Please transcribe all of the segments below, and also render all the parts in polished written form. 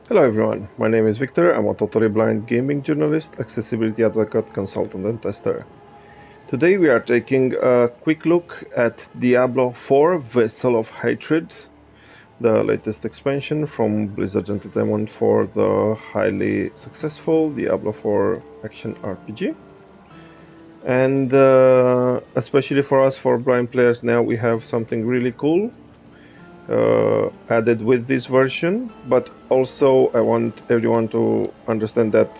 Hello everyone, my name is Victor. I'm a totally blind gaming journalist, accessibility advocate, consultant and tester. Today we are taking a quick look at Diablo 4 Vessel of Hatred, the latest expansion from Blizzard Entertainment for the highly successful Diablo 4 action RPG. And especially for us, for blind players, now we have something really cool added with this version, but also I want everyone to understand that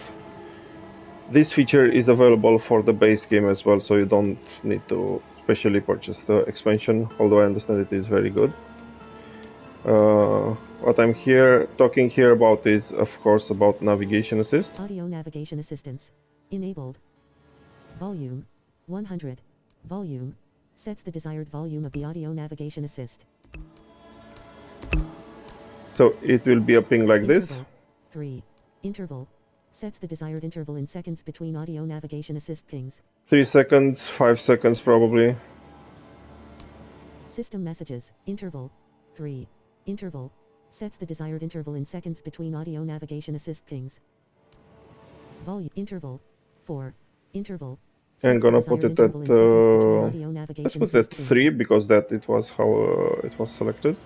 this feature is available for the base game as well, so you don't need to specially purchase the expansion, although I understand it is very good. What I'm talking here about is, of course, about navigation assist. Audio navigation assistance. Enabled. Volume. 100. Volume. Sets the desired volume of the audio navigation assist. So it will be a ping like this. 3. Interval. Sets the desired interval in seconds between audio navigation assist pings. 3 seconds, 5 seconds probably. System messages. Interval. 3. Interval. Sets the desired interval in seconds between audio navigation assist pings. Volume. Interval. 4. Interval. I'm gonna put it at, let's put it at 3 because that it was how it was selected.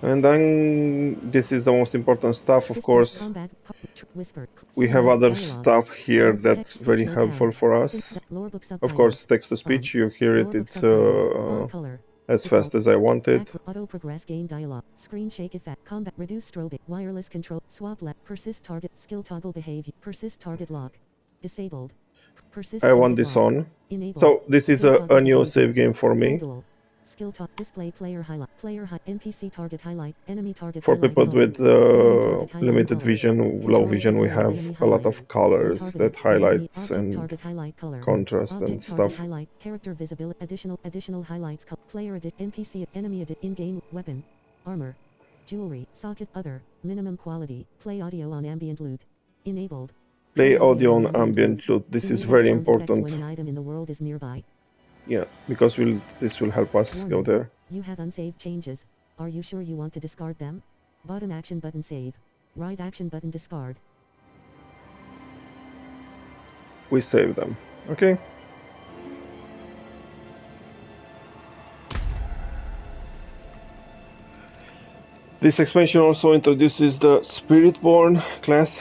And then this is the most important stuff, of course. We have other stuff here that's very helpful for us. Of course, text-to-speech, you hear it, it's as fast as I want it. Auto progress game dialog. Screen shake effect. Combat. Reduce strobing. Wireless control. Swap left. Persist target. Skill toggle behavior. Persist target lock. Disabled. Persist I want this on. So this is a new save game for me. Skill talk. Display player highlight. Player NPC target highlight. Enemy target for highlight. people with limited vision, low vision, we have a lot of colors that highlights and contrast and stuff. Highlight. Character visibility. Additional highlights. Player NPC enemy in-game weapon. Armor. Jewelry. Socket. Other. Minimum quality. Play audio on ambient lute. Enabled. Play audio on ambient lute. This is very important. When an item in the world is nearby. Yeah, because this will help us go there. You have unsaved changes. Are you sure you want to discard them? Bottom action button save. Right action button discard. We save them. Okay. This expansion also introduces the Spiritborn class.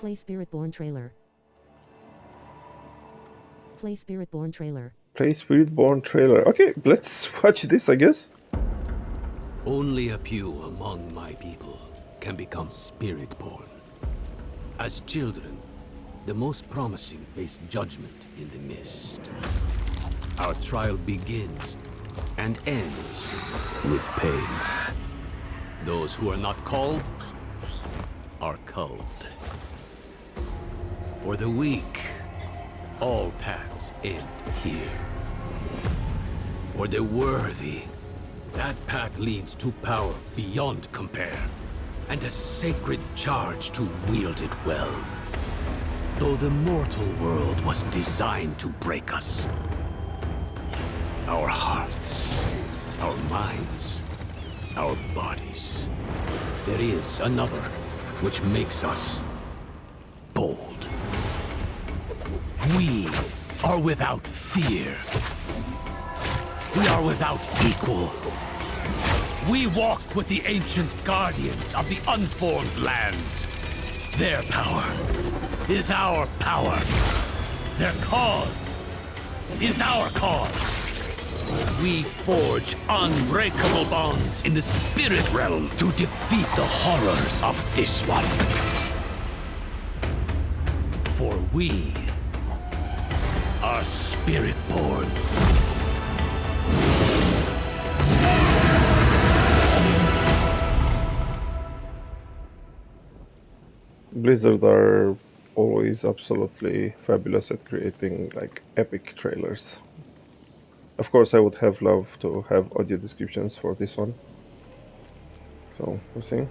Play Spiritborn trailer. Play Spiritborn trailer. Play Spiritborn trailer. Okay, let's watch this, I guess. Only a few among my people can become Spiritborn. As children, the most promising face judgment in the mist. Our trial begins and ends with pain. Those who are not called are culled. For the weak, all paths end here. For the worthy, that path leads to power beyond compare, and a sacred charge to wield it well. Though the mortal world was designed to break us, our hearts, our minds, our bodies, there is another which makes us bold. We are without fear. We are without equal. We walk with the ancient guardians of the unformed lands. Their power is our power. Their cause is our cause. We forge unbreakable bonds in the spirit realm to defeat the horrors of this one. For we are Spiritborn. Blizzard are always absolutely fabulous at creating like epic trailers. Of course, I would have loved to have audio descriptions for this one. So, we'll see.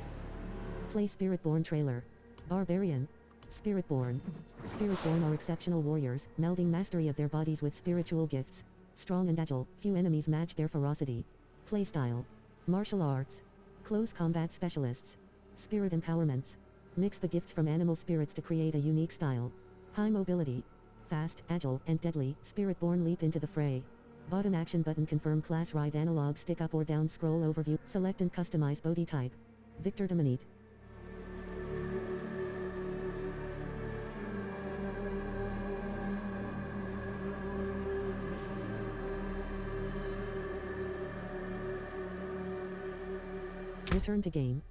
Play Spiritborn trailer. Barbarian. Spiritborn. Spiritborn are exceptional warriors, melding mastery of their bodies with spiritual gifts. Strong and agile, few enemies match their ferocity. Playstyle. Martial arts. Close combat specialists. Spirit empowerments. Mix the gifts from animal spirits to create a unique style. High mobility. Fast, agile, and deadly, Spiritborn leap into the fray. Bottom action button confirm class right analog stick up or down scroll overview. Select and customize body type. Victor Dominate. Return to game.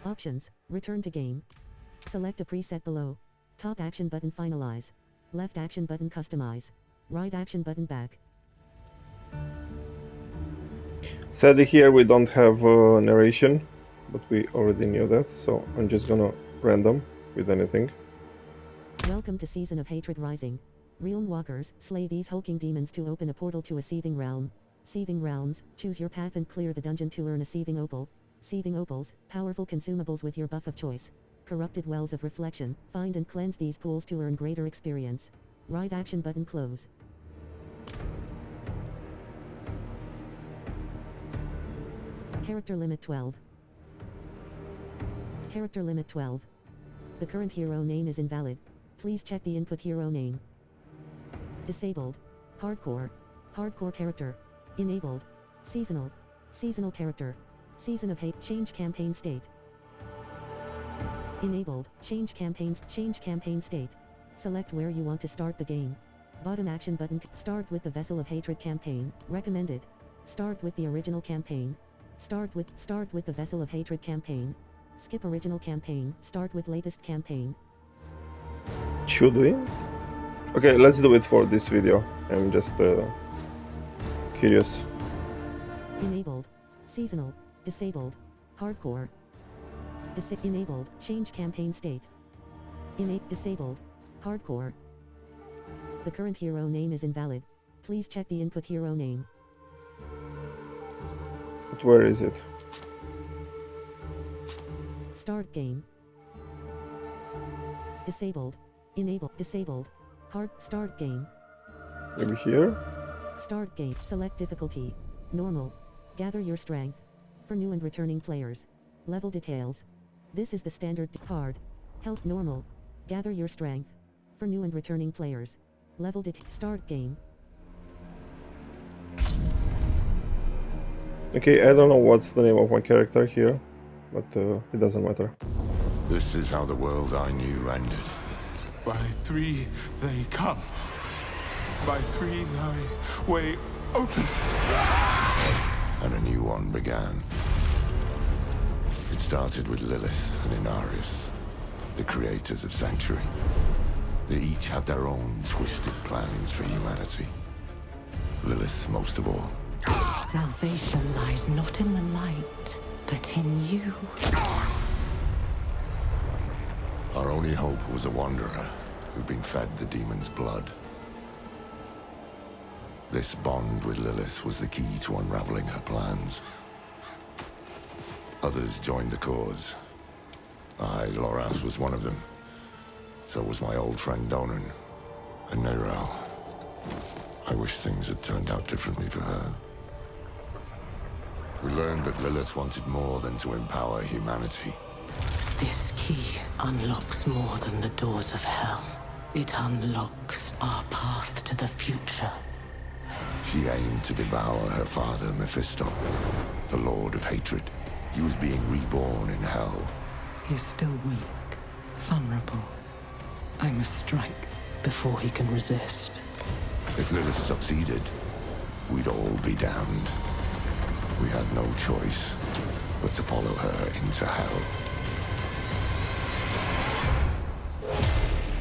Options. Return to game. Select a preset below. Top action button finalize. Left action button customize. Right action button back. Sadly here we don't have narration, but we already knew that, so I'm just gonna random with anything. Welcome to Season of Hatred Rising. Realm Walkers, slay these hulking demons to open a portal to a seething realm. Seething realms, choose your path and clear the dungeon to earn a seething opal. Seething opals, powerful consumables with your buff of choice. Corrupted wells of reflection, find and cleanse these pools to earn greater experience. Right action button close. Character limit 12. Character limit 12. The current hero name is invalid. Please check the input hero name. Disabled. Hardcore. Hardcore character. Enabled. Seasonal. Seasonal character. Season of Hate. Change campaign state. Enabled. Change campaigns. Change campaign state. Select where you want to start the game. Bottom action button. Start with the Vessel of Hatred campaign. Recommended. Start with the original campaign. Start with the Vessel of Hatred campaign. Skip original campaign. Start with latest campaign. Should we? Okay, let's do it for this video. I'm just curious. Enabled. Seasonal. Disabled. Hardcore. Enabled. Change campaign state. Disabled. Hardcore. The current hero name is invalid. Please check the input hero name. But where is it? Start game. Disabled. Enable. Disabled. Hard. Start game. Maybe here? Start game. Select difficulty. Normal. Gather your strength. For new and returning players. Level details. This is the standard hard. Health normal. Gather your strength. For new and returning players. Level start game. Okay, I don't know what's the name of my character here, but it doesn't matter. This is how the world I knew ended. By three they come. By three thy way opens. And a new one began. It started with Lilith and Inarius, the creators of Sanctuary. They each had their own twisted plans for humanity. Lilith most of all. Salvation lies not in the light, but in you. Our only hope was a wanderer who'd been fed the demon's blood. This bond with Lilith was the key to unraveling her plans. Others joined the cause. I, Loras, was one of them. So was my old friend Donan, and Neyrel. I wish things had turned out differently for her. We learned that Lilith wanted more than to empower humanity. This key unlocks more than the doors of hell. It unlocks our path to the future. She aimed to devour her father, Mephisto, the Lord of Hatred. He was being reborn in hell. He's still weak, vulnerable. I must strike before he can resist. If Lilith succeeded, we'd all be damned. We had no choice but to follow her into hell.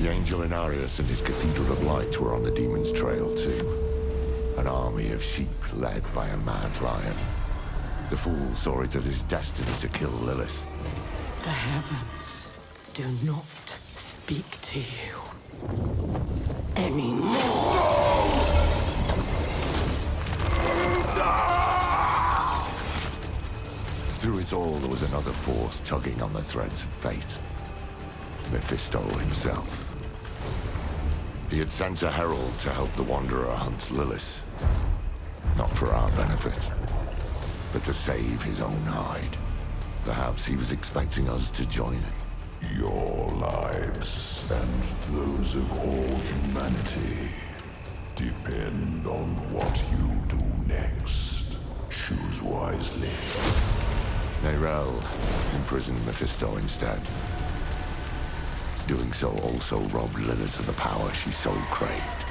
The Angel Inarius and his Cathedral of Light were on the demon's trail too. An army of sheep led by a mad lion. The fool saw it as his destiny to kill Lilith. The heavens do not speak to you anymore. Through it all, there was another force tugging on the threads of fate. Mephisto himself. He had sent a herald to help the Wanderer hunt Lilith. Not for our benefit, but to save his own hide. Perhaps he was expecting us to join him. Your lives and those of all humanity depend on what you do next. Choose wisely. Nerel imprisoned Mephisto instead. Doing so also robbed Lilith of the power she so craved.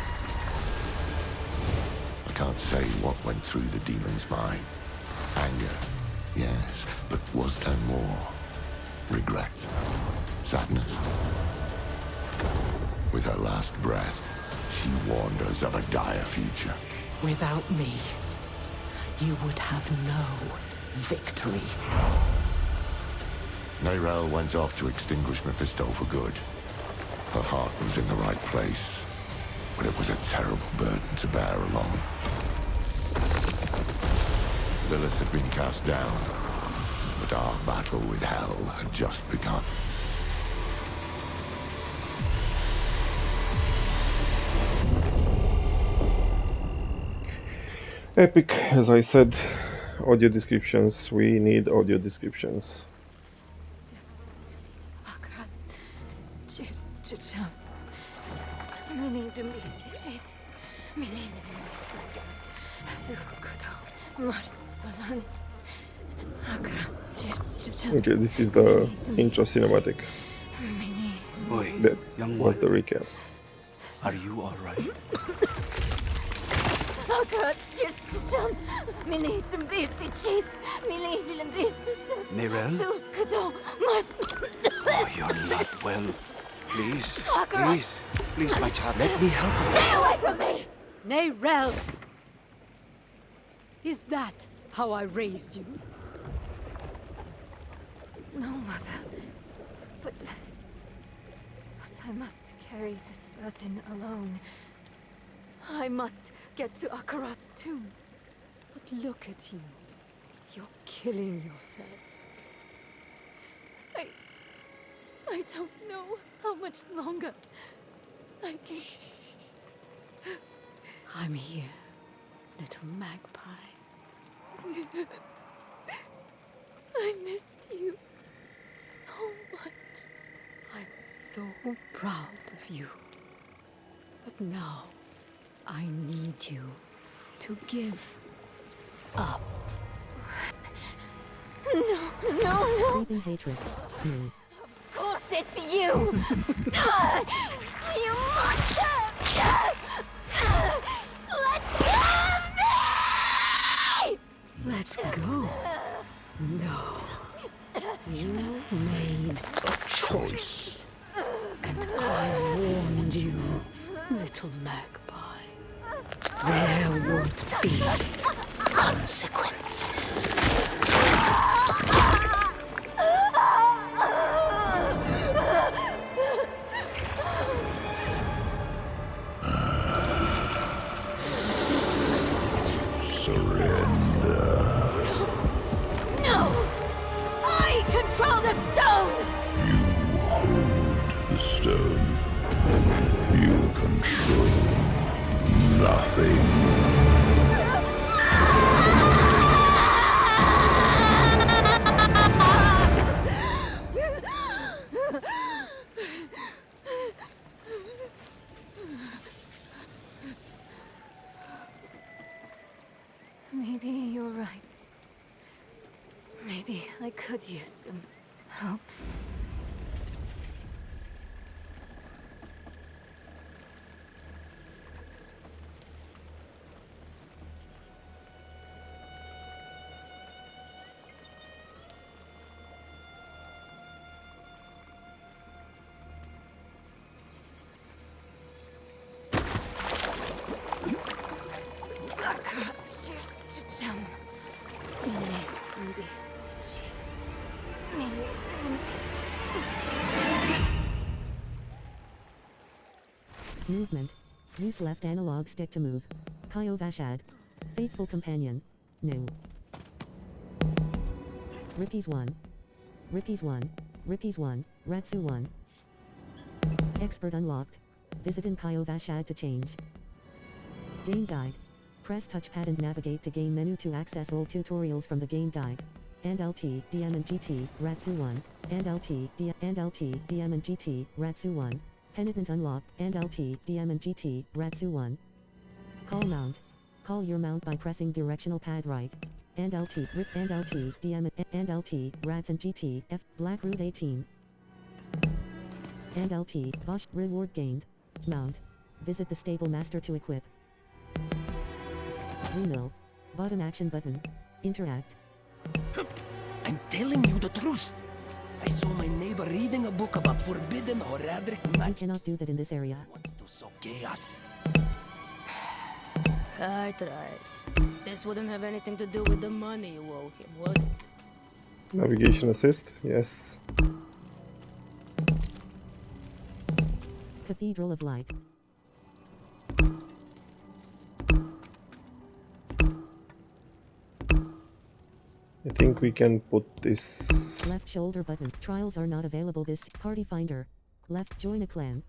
I can't say what went through the demon's mind. Anger, yes, but was there more? Regret? Sadness? With her last breath, she warned us of a dire future. Without me, you would have no victory. Nerel went off to extinguish Mephisto for good. Her heart was in the right place, but it was a terrible burden to bear alone. Lilith had been cast down, but our battle with Hell had just begun. Epic, as I said, audio descriptions. We need audio descriptions. Akkurat. Cheers, chicham. Mini dumisichis. Mini fusa. Zukudo. Mart solan. Akkurat. Cheers, chicham. Okay, this is the intro cinematic. Mini. Boy, That young was the one, recap. are you alright? Akkurat. Cheers, chicham. Mini tumbirti cheese. Mini limbirti sut. Nerel? Zukudo. Mart. Oh, you're not well. Please, Akkurat. please, my child, let me help you. Stay away from me! Nerel! Is that how I raised you? No, Mother. But I must carry this burden alone. I must get to Akarat's tomb. But look at you. You're killing yourself. I don't know how much longer I can... I'm here, little magpie. I missed you so much. I'm so proud of you. But now, I need you to give up. No. Creeping hatred. No. Of course it's you! You monster! Let go of me! Let go. No. You made a choice. And I warned you, little magpie. There would be consequences. Surrender. No! I control the stone! You hold the stone. You control nothing. Maybe you're right. Maybe I could use some help. Movement. Use left analog stick to move. Kyovashad. Faithful companion. No. Rippies 1. Rippies 1. Rippies 1. Ratsu 1. Expert unlocked. Visit in Kyovashad to change. Game guide. Press touchpad and navigate to game menu to access all tutorials from the game guide. And LT, DM and GT, Ratsu 1. And LT, DM and GT, Ratsu 1. Penitent unlocked. And LT, DM and GT, Ratsu 1. Call mount. Call your mount by pressing directional pad right. And LT, RIP and LT, DM and LT, Rats and GT, F, Black Root 18. And LT, Vosh, reward gained. Mount. Visit the stable master to equip. Remil. Bottom action button. Interact. I'm telling you the truth. I saw my neighbor reading a book about forbidden horadic magic. You cannot do that in this area. Wants to sow chaos. I tried. This wouldn't have anything to do with the money you owe him, would it? Navigation assist, yes. Cathedral of Light. I think we can put this... Left shoulder button. Trials are not available this. Party finder. Left join a clan.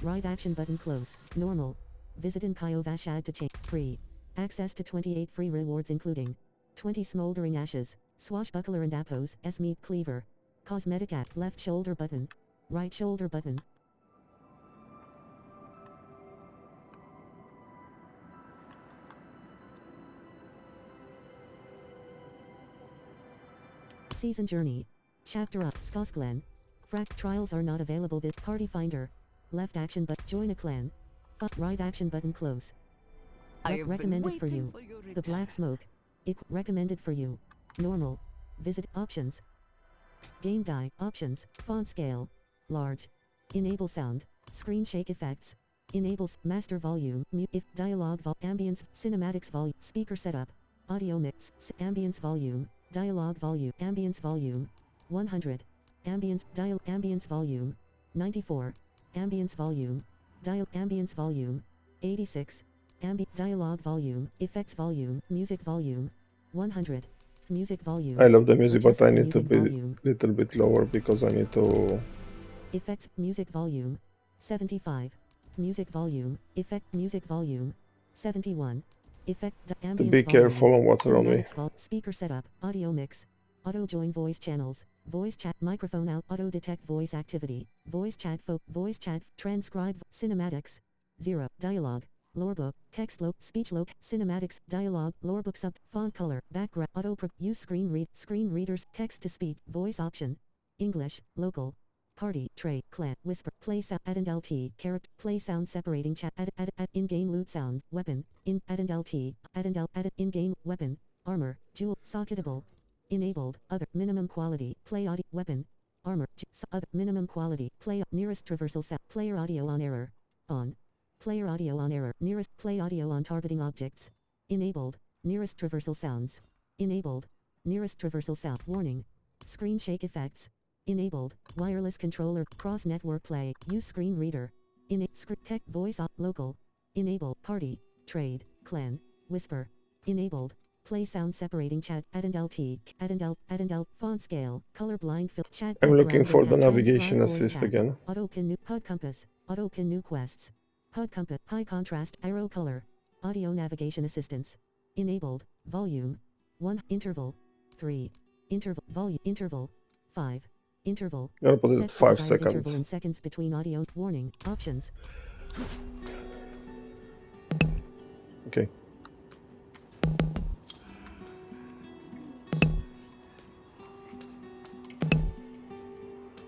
Right action button close. Normal. Visit in Kyovashad to change. Free. Access to 28 free rewards including 20 smoldering ashes, swashbuckler and appos, S-meat cleaver. Cosmetic app. Left shoulder button. Right shoulder button. Season journey. Chapter up. Skosklen. Frack trials are not available this. Party finder. Left action but join a clan. Right action button close. Recommended for you. The black smoke. Recommended for you. Normal. Visit options. Game guide. Options. Font scale. Large. Enable sound. Screen shake effects. Enables master volume. If dialogue ambience. Cinematics volume. Speaker setup. Audio mix. Ambience volume. Dialogue volume. Ambience volume. 100. Ambience volume. 94. Ambience volume. Ambience volume. 86. Dialogue volume. Effects volume. Music volume. 100. Music volume. I love the music, but I Adjust the need to music be volume. little bit lower because I need to... Effects music volume. 75. Music volume. Effect music volume. 71. Effect ambience To be careful on what's around me. Speaker setup. Audio mix. Auto join voice channels. Voice chat. Microphone out. Auto detect voice activity. Voice chat. Voice chat. Transcribe. Cinematics. 0. Dialogue. Lorebook. Text loc. Speech loc. Cinematics. Dialogue. Lorebook sub. Font color. Background. Use screen read. Screen readers. Text to speech. Voice option. English. Local. Party. Tray. Clan. Whisper. Play sound. Add and LT. Character. Play sound separating chat. Add in-game loot sound. Weapon. Add and LT. Add in-game weapon. Armor. Jewel. Socketable. Enabled. Other. Minimum quality. Play audio. Weapon. Armor. Other. Minimum quality. Play. Nearest traversal sound. Player audio on error. On. Player audio on error. Nearest. Play audio on targeting objects. Enabled. Nearest traversal sounds. Enabled. Nearest traversal sound. Warning. Screen shake effects. Enabled. Wireless controller. Cross network play. Use screen reader. Script tech voice local. Enable. Party. Trade. Clan. Whisper. Enabled. Play sound separating chat. Add and LT. Add and L. Font scale. Colorblind fill. Chat. I'm looking for the navigation transcribe voice assist chat. again. Auto pin new. HUD compass. Auto pin new quests. HUD compass. High contrast. Arrow color. Audio navigation assistance. Enabled. Volume. 1. Interval. 3. Interval. Volume. Interval. 5. Interval. I'm gonna put it at Sets the 5 desired interval seconds. in seconds between audio. Warning. Options. Okay.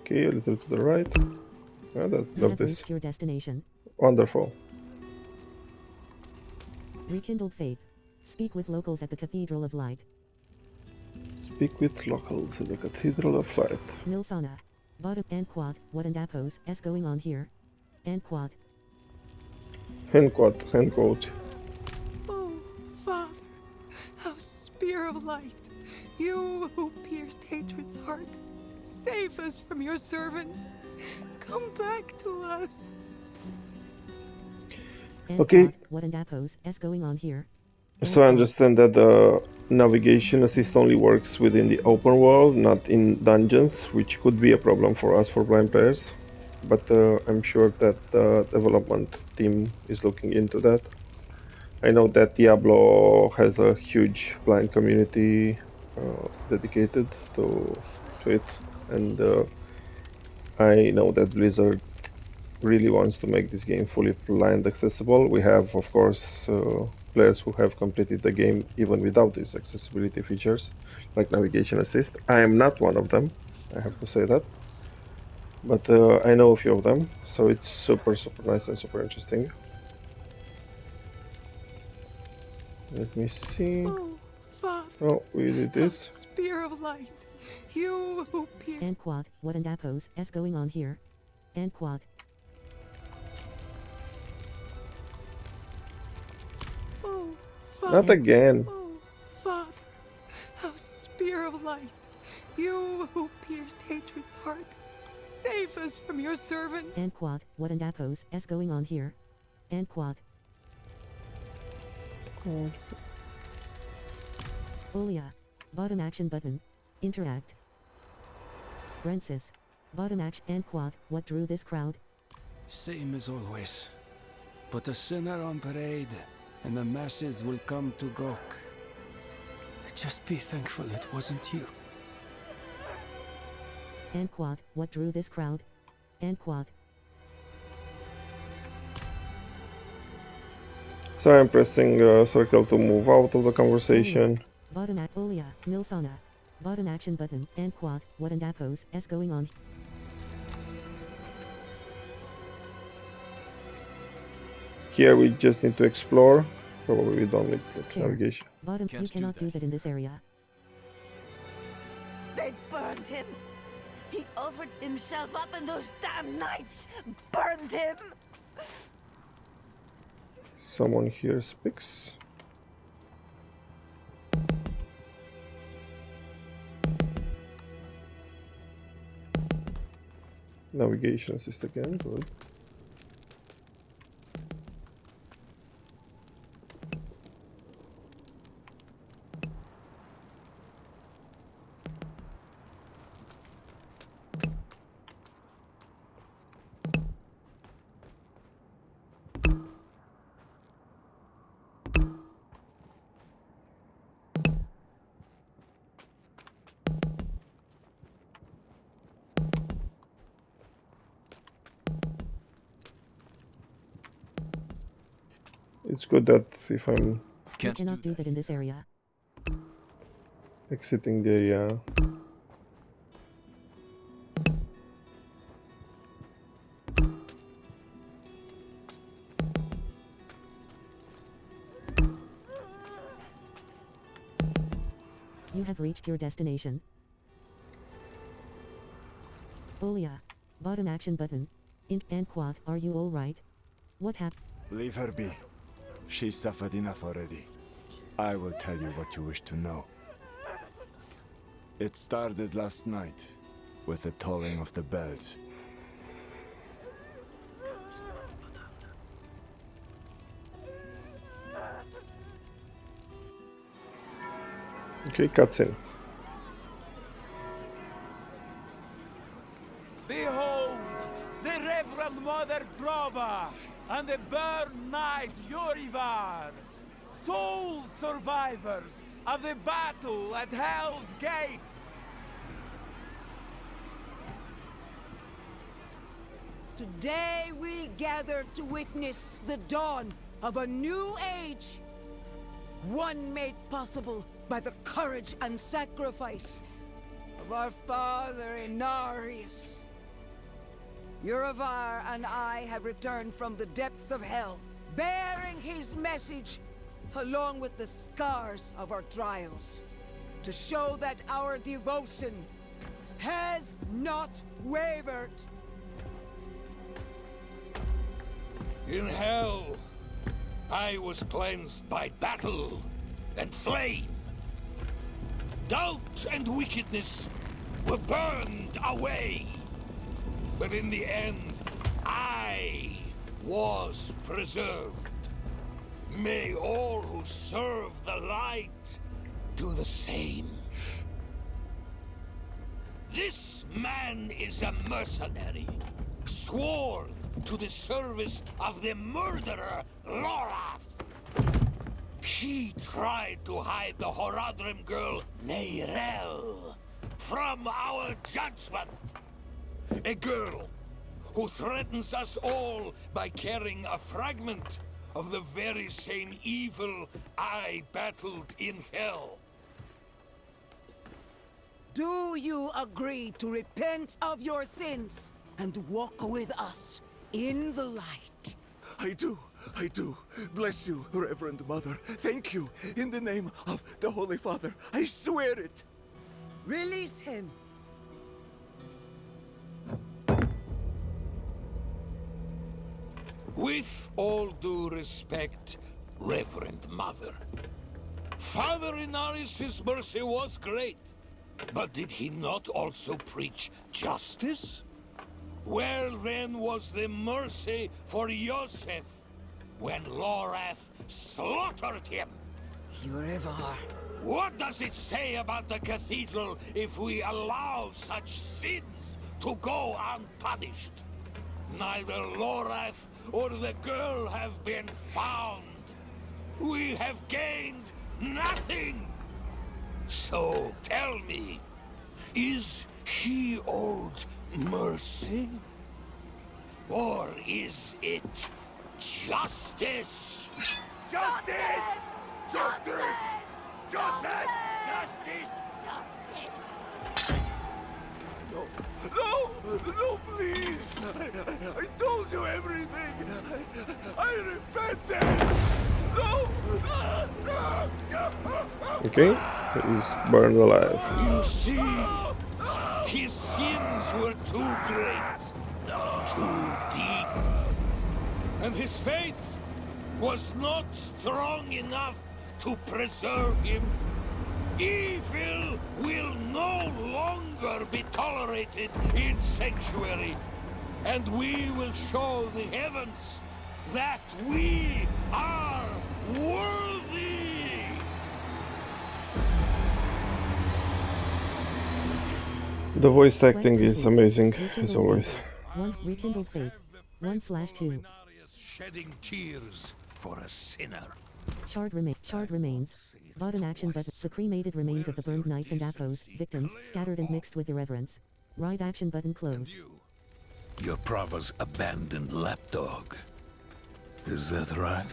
Okay, a little to the right. Ah, You love have this. reached your destination. Wonderful. Rekindled faith. Speak with locals at the Cathedral of Light. Speak with locals at the Cathedral of Light. Nilsana. Bottom and quad. What and appos s going on here? And quad. Hand quote. Oh, Father, how spear of light, you who pierced hatred's heart, save us from your servants. Come back to us. And Okay. quad. What and appos s going on here? And So I quad. understand that the navigation assist only works within the open world, not in dungeons, which could be a problem for us for blind players. but I'm sure that the development team is looking into that. I know that Diablo has a huge blind community dedicated to it, and I know that Blizzard really wants to make this game fully blind accessible. We have, of course, players who have completed the game even without these accessibility features, like navigation assist. I am not one of them, I have to say that, but I know a few of them, so it's super nice and super interesting. Let me see. Oh, Father. Oh, we did this. Spear of light. You who pierced. And quad, what and appos is going on here? And quad. Oh, Father. Not again. Oh, Father. How spear of light. You who pierced hatred's heart. Save us from your servants. And quad, what and appos is going on here? And quad. Oh. Olia. Bottom action button. Interact. Brensis. Bottom action and quad, what drew this crowd? Same as always. Put a sinner on parade, and the masses will come to gawk. Just be thankful it wasn't you. And quad, what drew this crowd? And quad. So I'm pressing circle to move out of the conversation. Bottom at Olia, Milsana. Bottom action button, and quad, what and appos is going on? Here we just need to explore. Probably we don't need navigation. Bottom, you cannot do that in this area. They burned him. He offered himself up and those damn knights burned him. Someone here speaks. Navigation assist again, good. It's good that if I'm You cannot do that in this area. exiting the area. You have reached your destination. Olia. Bottom action button. Int and quad, are you alright? What happened? Leave her be. She suffered enough already. I will tell you what you wish to know. It started last night, with the tolling of the bells. Okay, cutscene. Behold, the Reverend Mother Prova and the Burn Knight Yorivar, sole survivors of the battle at Hell's Gate. Today we gather to witness the dawn of a new age. One made possible by the courage and sacrifice of our father Inarius. Yorivar and I have returned from the depths of hell, bearing his message along with the scars of our trials, to show that our devotion has not wavered. In hell, I was cleansed by battle and flame. Doubt and wickedness were burned away. But in the end, I was preserved. May all who serve the light do the same. This man is a mercenary, sworn to the service of the murderer, Lorath. He tried to hide the Horadrim girl, Neyrel, from our judgment. A girl who threatens us all by carrying a fragment of the very same evil I battled in hell. Do you agree to repent of your sins and walk with us in the light? I do. Bless you, Reverend Mother. Thank you. In the name of the Holy Father, I swear it. Release him. With all due respect, Reverend Mother, Father Inaris' mercy was great, but did he not also preach justice? Where then was the mercy for Yosef when Lorath slaughtered him? Yurevar. What does it say about the Cathedral if we allow such sins to go unpunished? Neither Lorath or the girl have been found. We have gained nothing. So tell me, is he owed mercy? Or is it justice? Justice! Justice! Justice! Justice! No, please! I told you everything! I repented! No! Okay, he's burned alive. You see, his sins were too great, too deep, and his faith was not strong enough to preserve him. Evil will no longer be tolerated in Sanctuary, and we will show the heavens that we are worthy! The voice acting is amazing, as always. Rekindled faith. 1/2. Shedding tears for a sinner. Charred remains. Bottom action button. The cremated remains of the burned knights and Apos, victims, scattered and mixed with irreverence. Right action button close. Your Prava's abandoned lapdog. Is that right?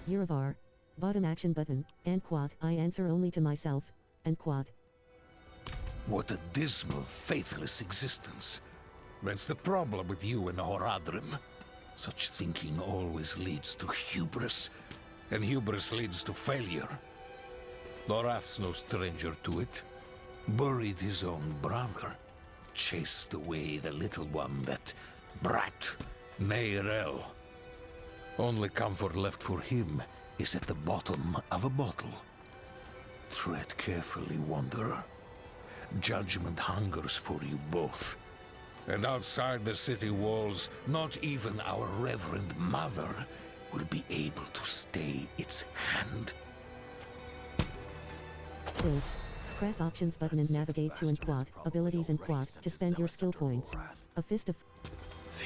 Yuravar. Bottom action button. And quad. I answer only to myself. And quad. What a dismal, faithless existence. That's the problem with you and the Horadrim. Such thinking always leads to hubris, and hubris leads to failure. Lorath's no stranger to it. Buried his own brother. Chased away the little one, that brat, Neyrel. Only comfort left for him is at the bottom of a bottle. Tread carefully, Wanderer. Judgment hungers for you both. And outside the city walls, not even our Reverend Mother will be able to stay its hand. Skills. Press options button and navigate to and quad. Abilities and quad to spend your skill points. A fist of...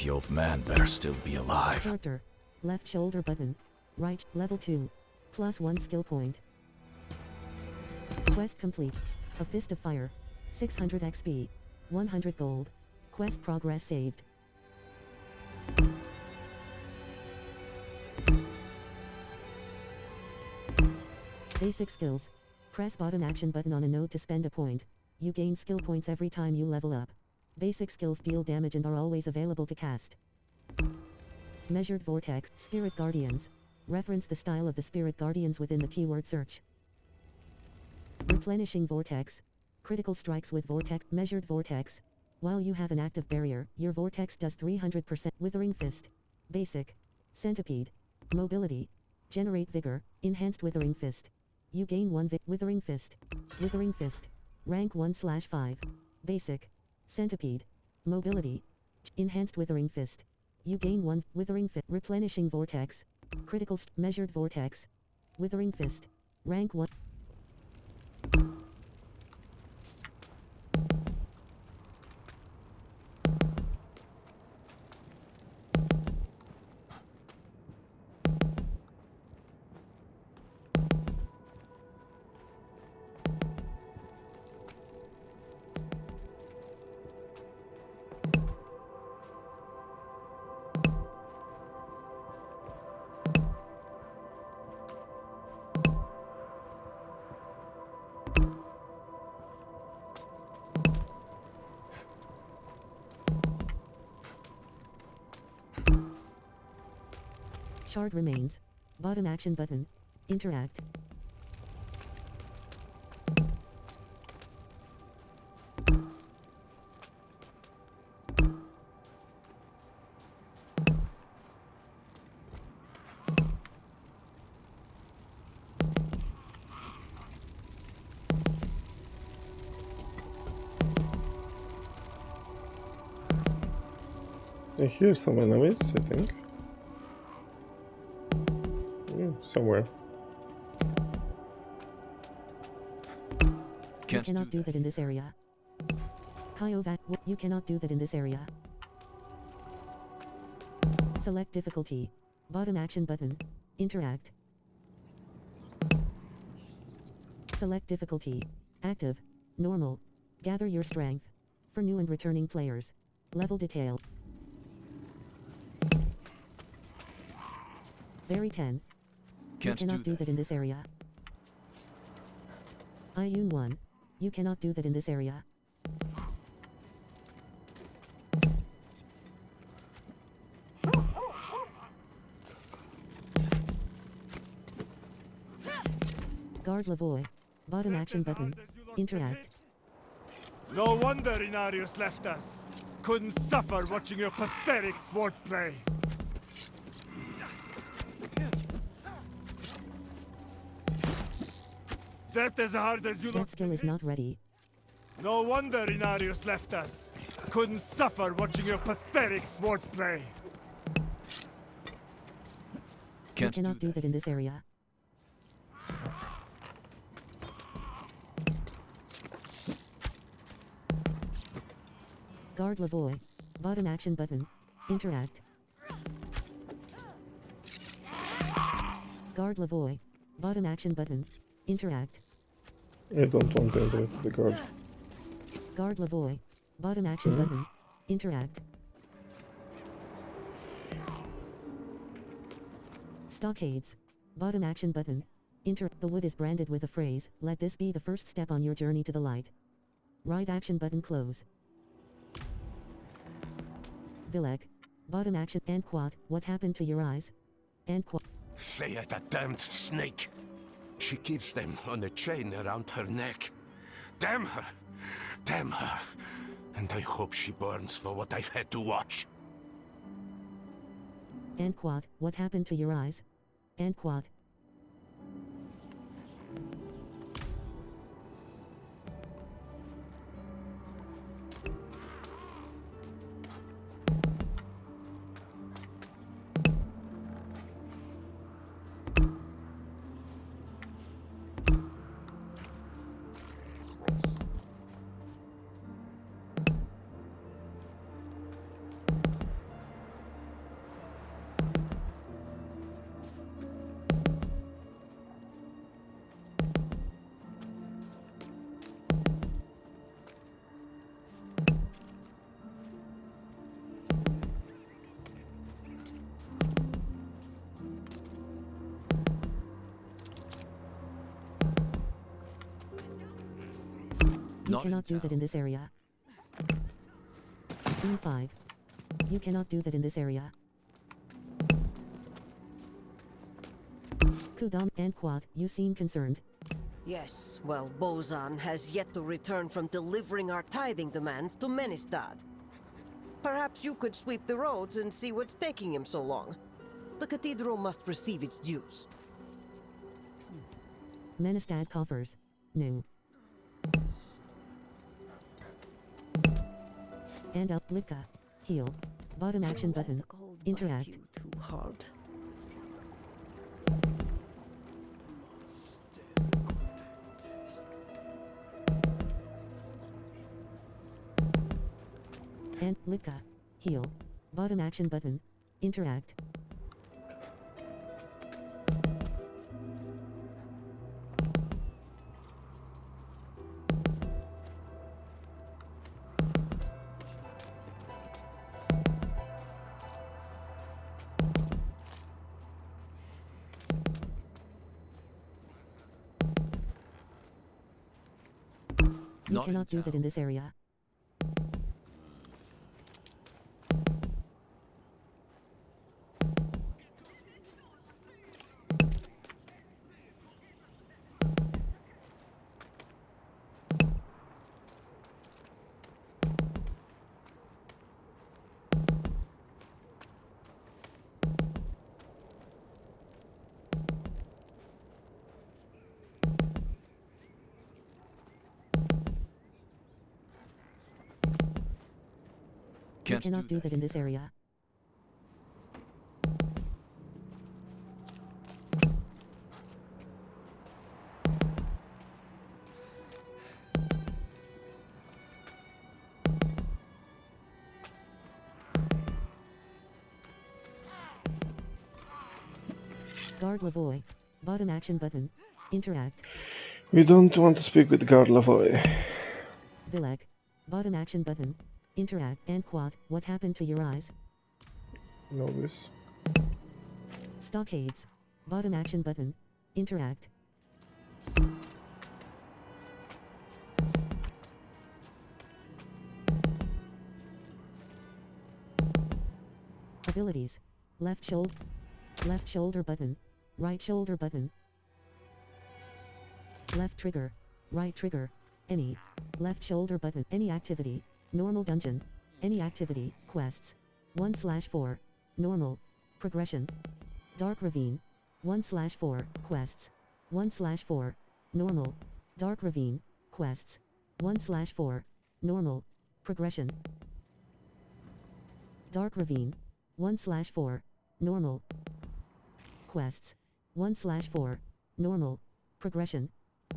The old man better still be alive. Character. Left shoulder button. Right, level 2. +1 skill point. Quest complete. A fist of fire. 600 XP. 100 gold. Quest progress saved. Basic skills. Press bottom action button on a node to spend a point. You gain skill points every time you level up. Basic skills deal damage and are always available to cast. Measured Vortex. Spirit Guardians. Reference the style of the Spirit Guardians within the keyword search. Replenishing Vortex. Critical strikes with Vortex. Measured Vortex. While you have an active barrier, your Vortex does 300%. Withering Fist. Basic. Centipede. Mobility. Generate Vigor. Enhanced Withering Fist. You gain 1 Withering Fist. Withering Fist. Rank 1/5. Basic. Centipede. Mobility. Enhanced Withering Fist. You gain 1 Withering Fist. Replenishing Vortex. Critical Measured Vortex. Withering Fist. Rank 1. Shard remains. Bottom action button. Interact. I hear some enemies, I think. Somewhere. You cannot do that in this area. Kyovashad, you cannot do that in this area. Select difficulty. Bottom action button. Interact. Select difficulty. Active. Normal. Gather your strength. For new and returning players. Level detail. Very 10. You cannot do that in this area. Iyun 1. You cannot do that in this area. Guard Lavoy. Bottom action button. Interact. No wonder Inarius left us. Couldn't suffer watching your pathetic swordplay. That as hard as you look. That skill is not ready. No wonder Inarius left us. Couldn't suffer watching your pathetic swordplay. You cannot do that in this area. Guard Lavoy. Bottom action button. Interact. Guard Lavoy. Bottom action button. Interact. I don't want to enter the guard. Guard Lavoy. Bottom action button. Interact. Stockades. Bottom action button. The wood is branded with the phrase, "Let this be the first step on your journey to the light." Right action button close. Vilek. Bottom action. Anquat. What happened to your eyes? Anquat. Say it, a damned snake. She keeps them on a chain around her neck. Damn her! Damn her! And I hope she burns for what I've had to watch. Anquat. What happened to your eyes? Anquat. You cannot do that in this area. Team 5. You cannot do that in this area. Kudam and Quat, you seem concerned. Yes, well, Bozan has yet to return from delivering our tithing demands to Menestad. Perhaps you could sweep the roads and see what's taking him so long. The Cathedral must receive its dues. Menestad coffers. No. And up Litka. Heal. Bottom action button. Interact. Too hard. And Litka. Heal. Bottom action button. Interact. You cannot do that in this area. You cannot do that in this area. Guard Lavoy. Bottom action button. Interact. We don't want to speak with Guard Lavoy. Villeg. Bottom action button. Interact. And Quad. What happened to your eyes? Know this. Stockades. Bottom action button. Interact. Abilities. Left shoulder button. Right shoulder button. Left trigger. Right trigger. Any. Left shoulder button. Any activity. Normal dungeon. Any activity. Quests. 1/4. Normal. Progression. Dark Ravine. 1/4. Quests. 1/4. Normal. Dark Ravine. Quests. 1/4. Normal. Progression. Dark Ravine. 1/4. Normal. Quests. 1/4. Normal. Progression.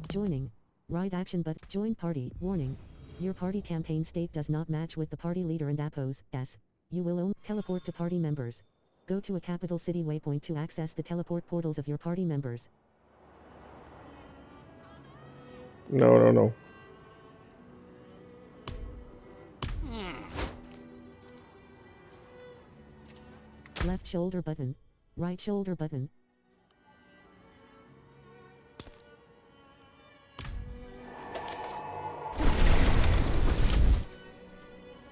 Joining. Right action but join party. Warning. Your party campaign state does not match with the party leader and Appos. S. You will only teleport to party members. Go to a capital city waypoint to access the teleport portals of your party members. No. Left shoulder button. Right shoulder button.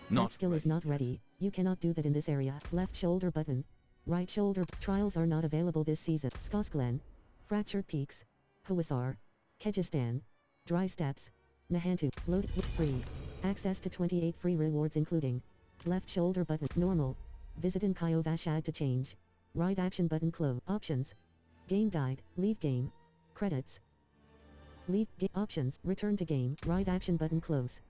That skill is not ready. You cannot do that in this area. Left shoulder button. Right shoulder. Trials are not available this season. Skoskglen. Fractured Peaks. Huasar. Kyrgyzstan. Dry Steppes. Nahantu. Loaded with free. Access to 28 free rewards including. Left shoulder button. Normal. Visit in Kyovashad to change. Right action button close. Options. Game guide. Leave game. Credits. Leave game. Options. Return to game. Right action button close.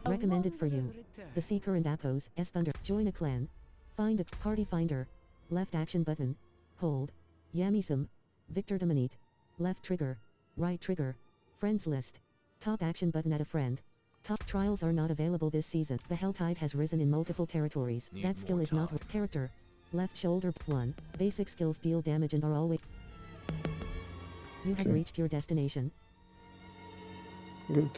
Recommended for you. The Seeker and Appos. S Thunder. Join a clan. Find a party finder. Left action button. Hold. Yamisum. Victor Dominate. Left trigger. Right trigger. Friends list. Top action button at a friend. Top trials are not available this season. The Helltide has risen in multiple territories. That skill is not character. Left shoulder 1. Basic skills deal damage and are always. You have reached your destination. Good.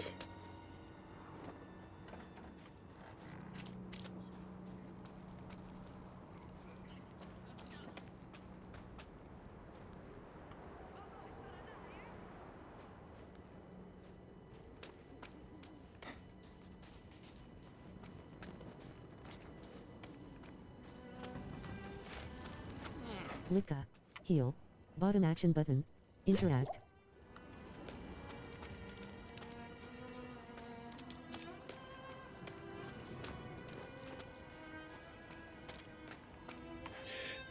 Litka. Heal. Bottom action button. Interact.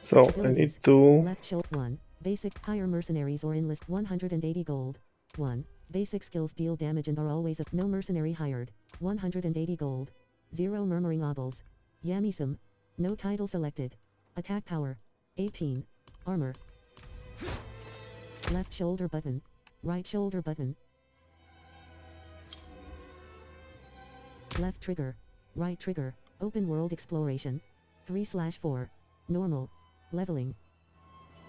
So I need to. Left shoulder 1. Basic. Hire mercenaries or enlist 180 gold. 1. Basic skills deal damage and are always of no mercenary hired. 180 gold. 0 murmuring obels. Yamisum. No title selected. Attack power. 18. Armor. Left shoulder button. Right shoulder button. Left trigger. Right trigger. Open world exploration. 3/4. Normal. Leveling.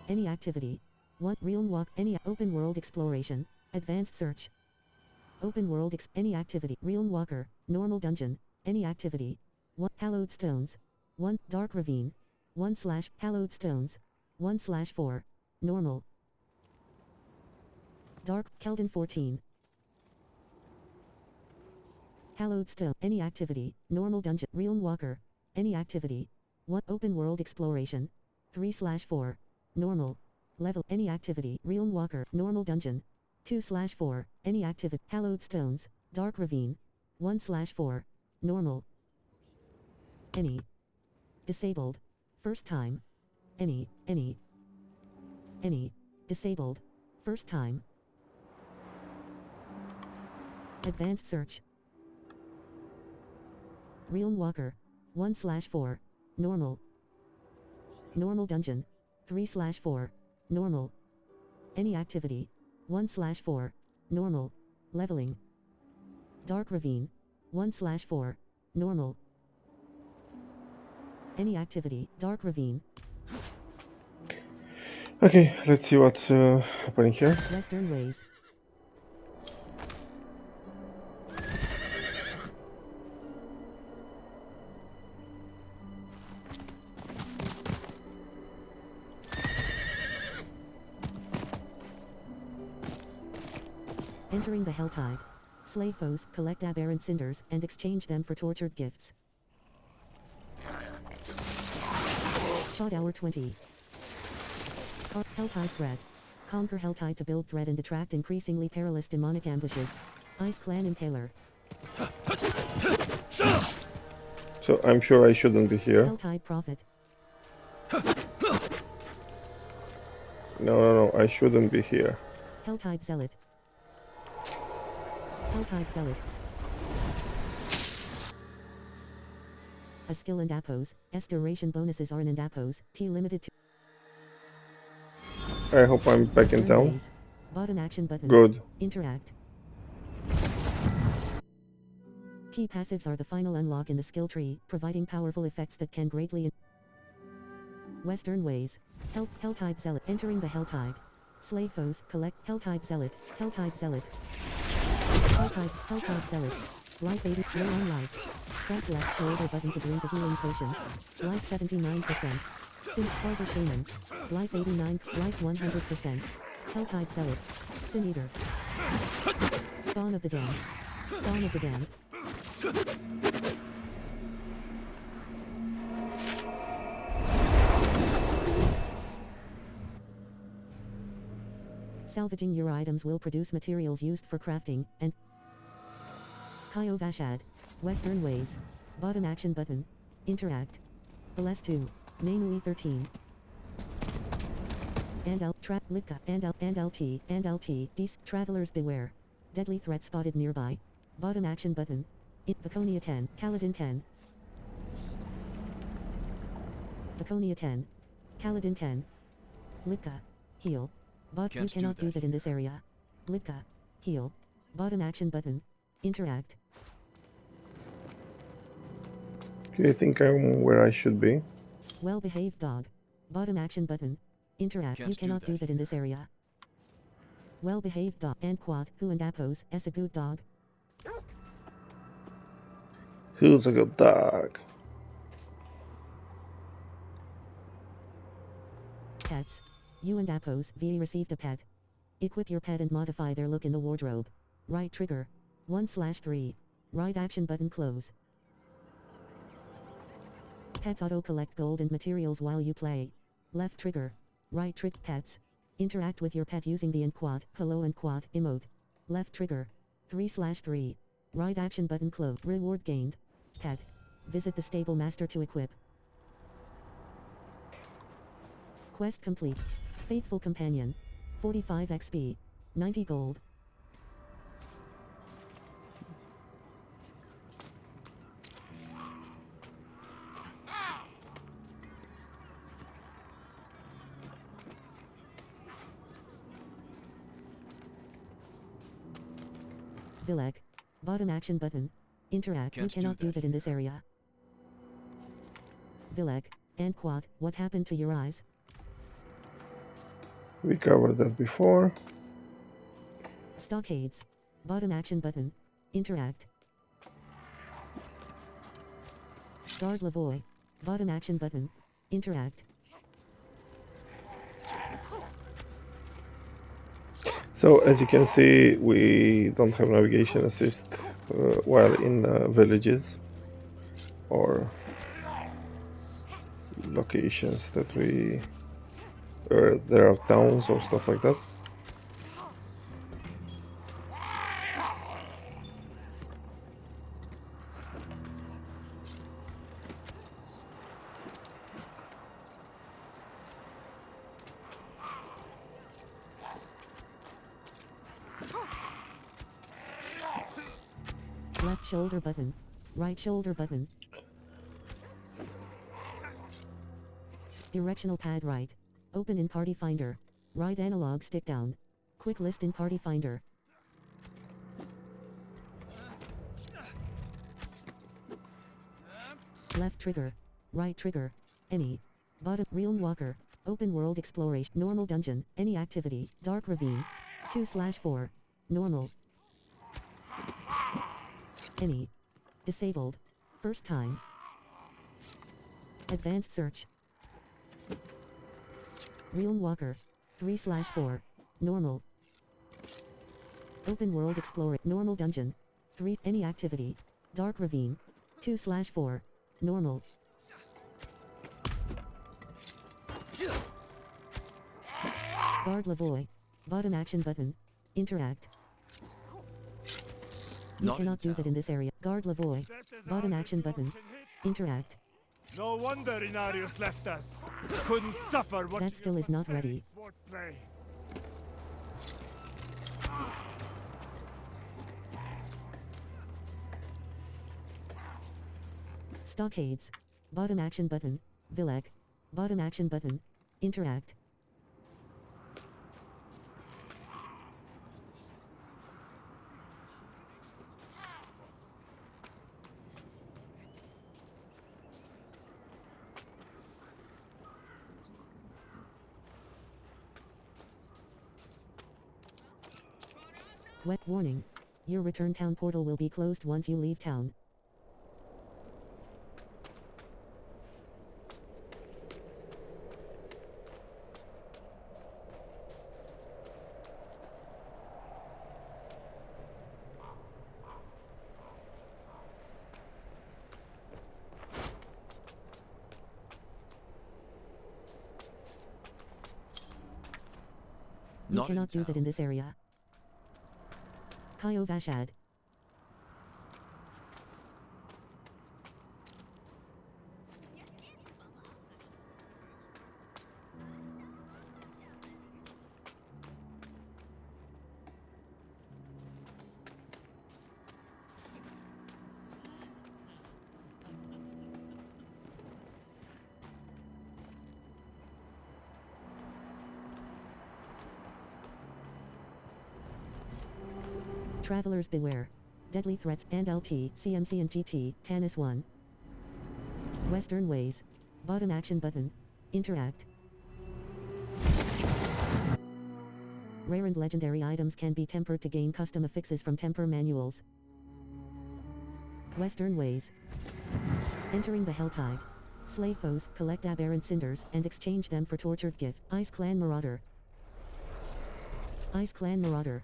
Any activity. 1. Realm walk. Any open world exploration. Advanced search. Open world any activity. Realm walker. Normal dungeon. Any activity. 1. Hallowed stones. 1. Dark ravine. 1/ hallowed stones. 1/4. Normal. Dark. Keldon 14. Hallowed stone. Any activity. Normal dungeon. Realm walker. Any activity. 1. Open world exploration. 3/4. Normal. Level. Any activity. Realm walker. Normal dungeon. 2/4. Any activity. Hallowed stones. Dark ravine. 1/4. Normal. Any. Disabled. First time. Any. Disabled. First time. Advanced search. Realm walker. 1/4. Normal. Normal dungeon. 3/4. Normal. Any activity. 1/4. Normal. Leveling. Dark ravine. 1/4. Normal. Any activity. Dark ravine. Okay, let's see what's happening here. Western ways. Entering the Helltide. Slay foes, collect aberrant cinders, and exchange them for tortured gifts. Shot Hour 20. Helltide Threat. Conquer Helltide to build threat and attract increasingly perilous demonic ambushes. Ice Clan Impaler. So I'm sure I shouldn't be here. Helltide Prophet. No, I shouldn't be here. Helltide Zealot. Helltide Zealot. A skill and appos. S duration bonuses are an and appos. T limited to. I hope I'm back in town. Phase. Bottom action button. Good. Interact. Key passives are the final unlock in the skill tree, providing powerful effects that can greatly Western ways. Helltide Zealot. Entering the Helltide. Slay foes. Collect. Helltide Zealot. Helltide Zealot. Helltide Zealot. Life 80. Low on life. Press left shoulder button to drink a healing potion. Life 79%. Sin Harbor Shaman. Life 89. Life 100%. Helltide Zealot. Sin Eater. Spawn of the Damned. Spawn of the Damned. Salvaging your items will produce materials used for crafting, and Kyovashad. Western ways. Bottom action button. Interact. LS2. Namely 13. And L. Trap. Litka. And L. And LT. And LT. Travelers beware. Deadly threat spotted nearby. Bottom action button. Vaconia 10. Kaladin 10. Vaconia 10. Kaladin 10. Litka. Heal. You cannot do that in this area. Litka. Heal. Bottom action button. Interact. Okay, I think I'm where I should be. Well-behaved dog. Bottom action button. Interact. You cannot do that in this area. Well-behaved dog. And quad. Who and appos. S a good dog. Who's a good dog? Pets. You and appos. VA received a pet. Equip your pet and modify their look in the wardrobe. Right trigger. 1/3. Right action button close. Pets auto-collect gold and materials while you play. Left trigger. Right trick. Pets. Interact with your pet using the quad, hello and quad emote. Left trigger. 3/3. Right action button close. Reward gained. Pet. Visit the stable master to equip. Quest complete. Faithful companion. 45 XP. 90 gold. Vilek. Bottom action button. Interact. You cannot do that in this area. Vilek. And quad. What happened to your eyes? We covered that before. Stockades. Bottom action button. Interact. Guard Lavoy. Bottom action button. Interact. So as you can see, we don't have navigation assist while in villages or locations that we there are towns or stuff like that. Left shoulder button. Right shoulder button. Directional pad right. Open in Party Finder. Right analog stick down. Quick list in Party Finder. Left trigger. Right trigger. Any. Bottom. Realm Walker. Open World Exploration. Normal Dungeon. Any activity. Dark Ravine. 2/4. Normal. Any. Disabled. First time. Advanced Search. Realm Walker. 3/4. Normal. Open World Explorer. Normal Dungeon. 3. Any activity. Dark Ravine. 2/4. Normal. Guard Lavoy. Bottom action button. Interact. You cannot do that in this area. Guard Lavoy. Bottom action button. Interact. No wonder Inarius left us. Couldn't suffer watching That skill is not ready. play. Stockades. Bottom action button. Vilek. Bottom action button. Interact. Wet warning. Your return town portal will be closed once you leave town. You cannot do that in this area. Kyovashad. Travelers beware. Deadly threats and LT, CMC and GT, Tanis 1. Western ways. Bottom action button. Interact. Rare and legendary items can be tempered to gain custom affixes from temper manuals. Western ways. Entering the Helltide. Slay foes, collect aberrant cinders, and exchange them for tortured gift. Ice Clan Marauder. Ice Clan Marauder.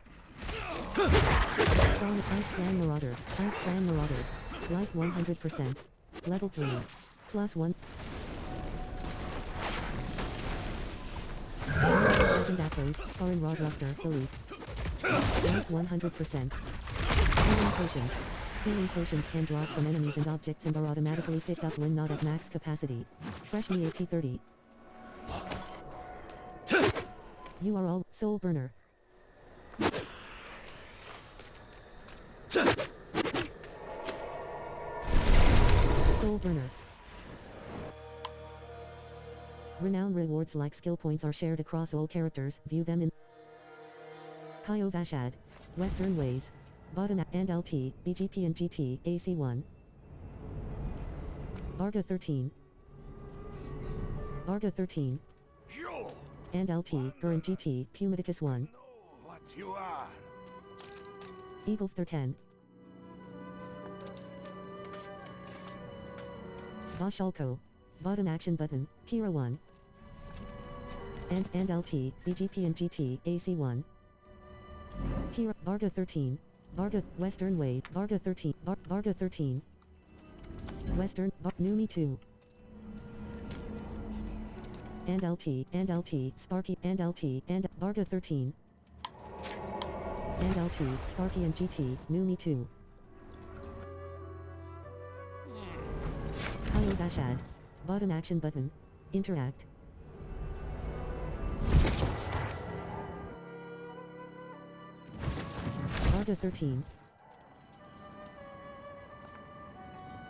Strong Ice Clan Marauder. Ice Clan Marauder. Life 100%. Level 3. +1. Thousand Apples, Scarin Rod Ruster, Elite. Life 100%. Healing Potions. Healing Potions can drop from enemies and objects and are automatically picked up when not at max capacity. Fresh Me AT30. You are all Soul Burner. Soul Burner. Renown rewards like skill points are shared across all characters. View them in Kyovashad. Western Ways. Bottom and LT, BGP and GT, AC1. Barga 13. Barga 13. And LT, Current GT, Pumiticus 1. What you are. Eagle 10. Vashalko. Bottom action button, Kira 1. And LT, BGP and GT, AC1. Kira, Barga 13. Barga, Western Way, Barga 13, Barga 13. Western, Numi 2. And LT, Sparky, and LT, and Barga 13. And LT, Sparky and GT, Numi 2. Kyovashad. Bottom action button. Interact. Barga 13.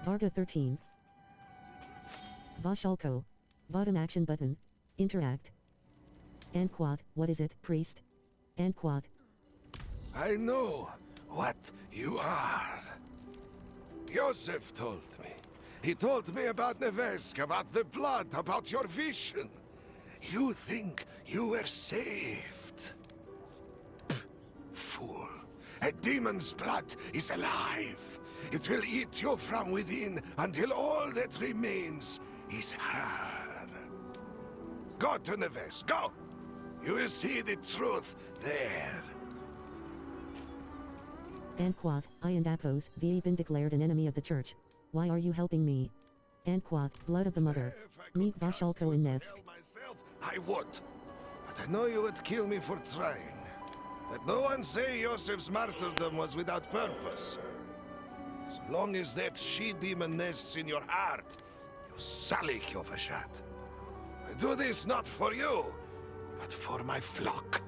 Barga 13. Vashalko. Bottom action button. Interact. And quad. What is it, priest? And quad. I know what you are. Joseph told me. He told me about Nevesk, about the blood, about your vision. You think you were saved? Pfft, fool. A demon's blood is alive. It will eat you from within until all that remains is her. Go to Nevesk, go! You will see the truth there. And quad. I and Apos, V been declared an enemy of the church. Why are you helping me? And quad. Blood of the mother. Meet Vashalko in Nevsk. I would. But I know you would kill me for trying. Let no one say Yosef's martyrdom was without purpose. As long as that she-demon nests in your heart, you sully Kyovashad. I do this not for you, but for my flock.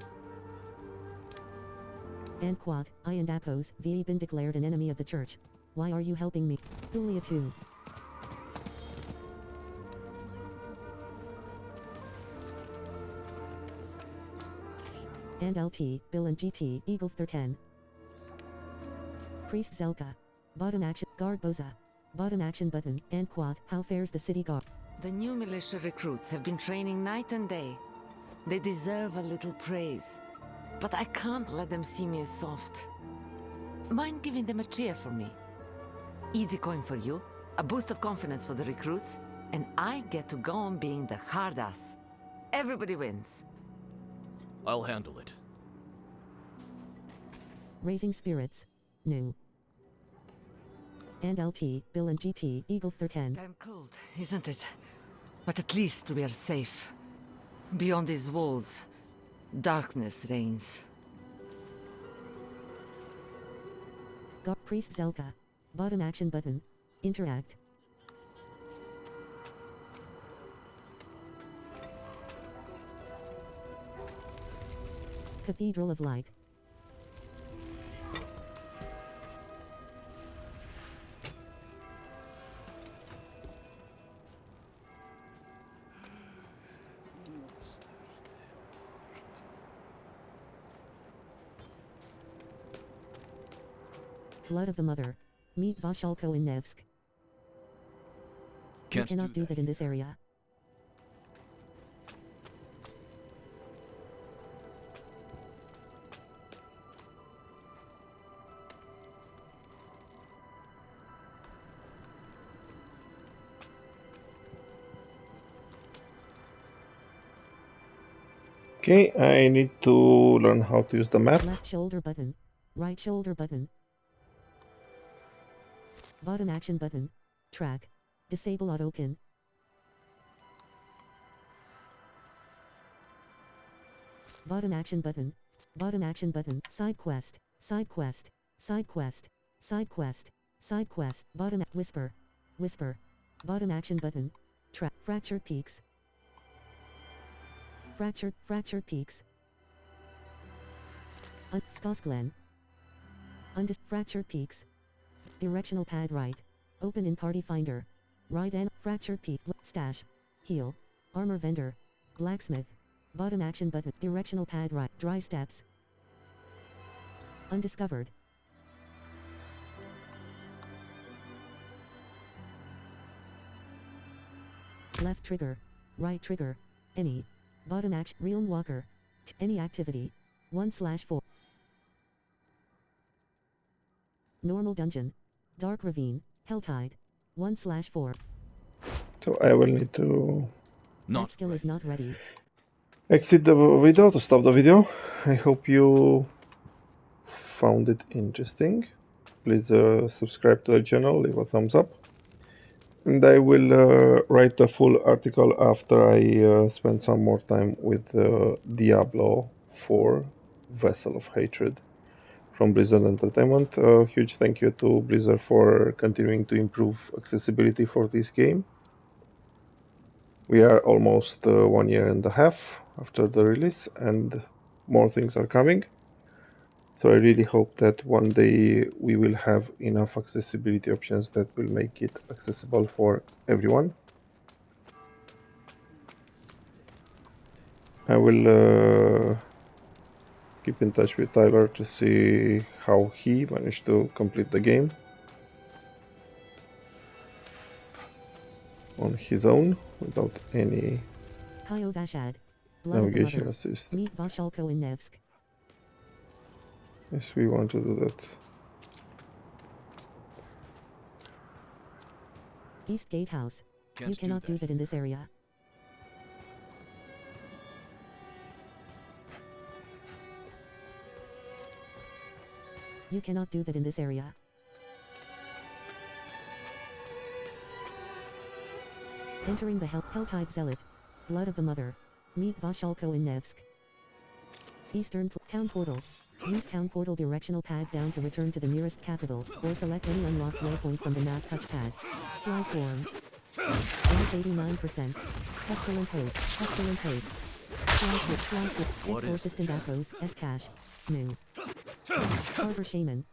And quad. I and Apos, V been declared an enemy of the church. Why are you helping me? Julia 2. And LT, Bill and GT, Eagle 10. Priest Zelka. Bottom action, guard Boza. Bottom action button, and quad. How fares the city guard? The new militia recruits have been training night and day. They deserve a little praise. But I can't let them see me as soft. Mind giving them a cheer for me? Easy coin for you, a boost of confidence for the recruits, and I get to go on being the hard ass. Everybody wins. I'll handle it. Raising spirits. New. And LT, Bill and GT, Eagle 10. Damn cold, isn't it? But at least we are safe. Beyond these walls, darkness reigns. Guard Priest Zelka. Bottom action button. Interact. Cathedral of Light. Blood of the Mother. Meet Vashalko in Nevsk. You cannot do that in this area. Okay, I need to learn how to use the map. Left shoulder button. Right shoulder button. Bottom action button. Track. Disable autopin. Bottom action button. Bottom action button. Side quest. Side quest. Side quest. Side quest. Side quest. Bottom whisper. Whisper. Bottom action button. Track. Fractured peaks. Fractured peaks. Skoskglen. Fractured peaks. Directional pad right. Open in party finder. Right and fractured peak. Stash. Heal. Armor vendor. Blacksmith. Bottom action button. Directional pad right. Dry steps. Undiscovered. Left trigger. Right trigger. Any. Bottom action. Realm walker. Any activity. 1/4. Normal dungeon. Dark ravine. Helltide. 1/4. So I will need to That skill is not ready. exit the video to stop the video. I hope you found it interesting. Please subscribe to the channel, leave a thumbs up. And I will write the full article after I spend some more time with Diablo 4 Vessel of Hatred from Blizzard Entertainment. Huge thank you to Blizzard for continuing to improve accessibility for this game. We are almost 1 year and a half after the release and more things are coming. So I really hope that one day we will have enough accessibility options that will make it accessible for everyone. I will keep in touch with Tyler to see how he managed to complete the game on his own without any Kyovashad. Blood of the navigation Mother. assist. Meet Vashalko in Nevsk. Yes, we want to do that. East Gatehouse. Can't You cannot do do that in this area. You cannot do that in this area. Entering the Helltide Zealot. Blood of the Mother. Meet Vashalko in Nevsk. Eastern Town Portal. Use Town Portal directional pad down to return to the nearest capital, or select any unlocked waypoint from the map touchpad. Fly Swarm. Life 89%. Pestilent Hose. Pestilent Hose. Fly Switch. Fly Switch. Exorcist and Appos. S-Cash. New. Carver Shaman.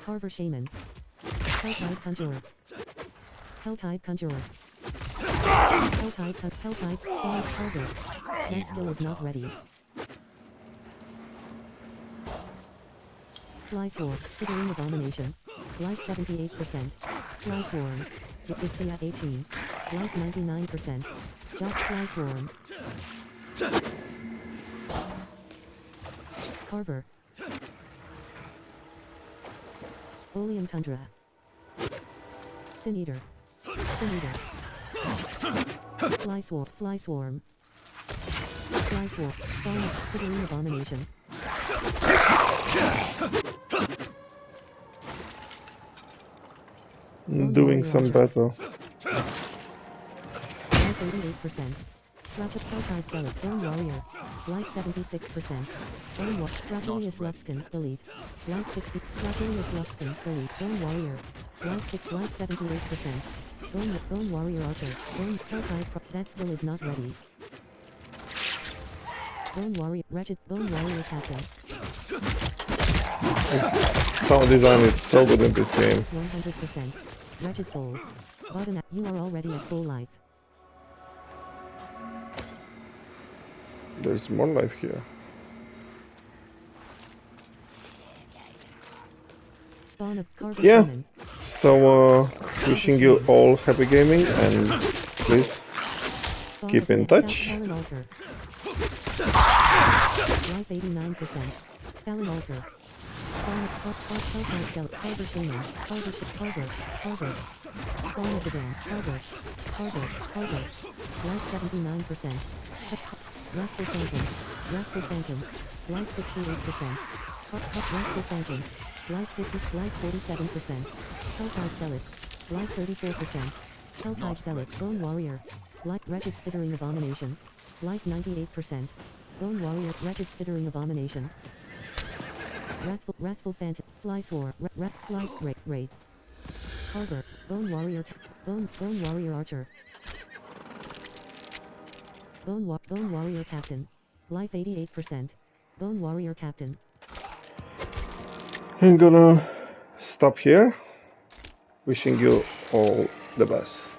Carver Shaman. Helltide Conjurer. Helltide Conjurer. Helltide Spawn Carver. That skill is not ready. Fly Swarm. Skittering Abomination. Life 78%. Fly Swarm. Itsia 18. Life 99%. Just Fly Swarm. Carver. Spolium Tundra. Sin Eater. Sin Eater. Fly Swarm. Fly Swarm. Fly Swarm. Spawn Skittering Abomination. Doing some battle. Life 88%. Scratch up Helltide Zealot. Bone Warrior. Life 76%. Bone War. Scratchilius Lufskin. Elite. Life 60. Scratchilius Lufskin. Elite. Bone Warrior. Life 6. Life 78%. Bone Warrior Archer. Bone Helltide. That skill is not ready. Bone Warrior. Wretched. Bone Warrior Captain. Sound design is so good in this game. 100%. Wretched Souls. Button. You are already at full life. There's more life here. Spawn of Carver Yeah. Shaman. So wishing you all happy gaming and please keep in touch. Fallon Altar. Life 89%. Fallon Altar. Spawn of Carver Shaman. Carver. Spawn of the Dawn. Carver. Life 79%. Wrathful Phantom. Life 68%. Wrathful Phantom. Life 50. Life 47%. Helltide Zealot. Life 34%. Helltide Zealot. Bone Warrior. Life Wretched Skittering Abomination. Life 98%. Bone Warrior. Wretched Skittering Abomination. Wrathful Phantom. Fly Swarm. Fly Raid. Carver. Bone Warrior. Bone Warrior Archer. Bone Warrior Captain. Life 88%. Bone Warrior Captain. I'm gonna stop here. Wishing you all the best.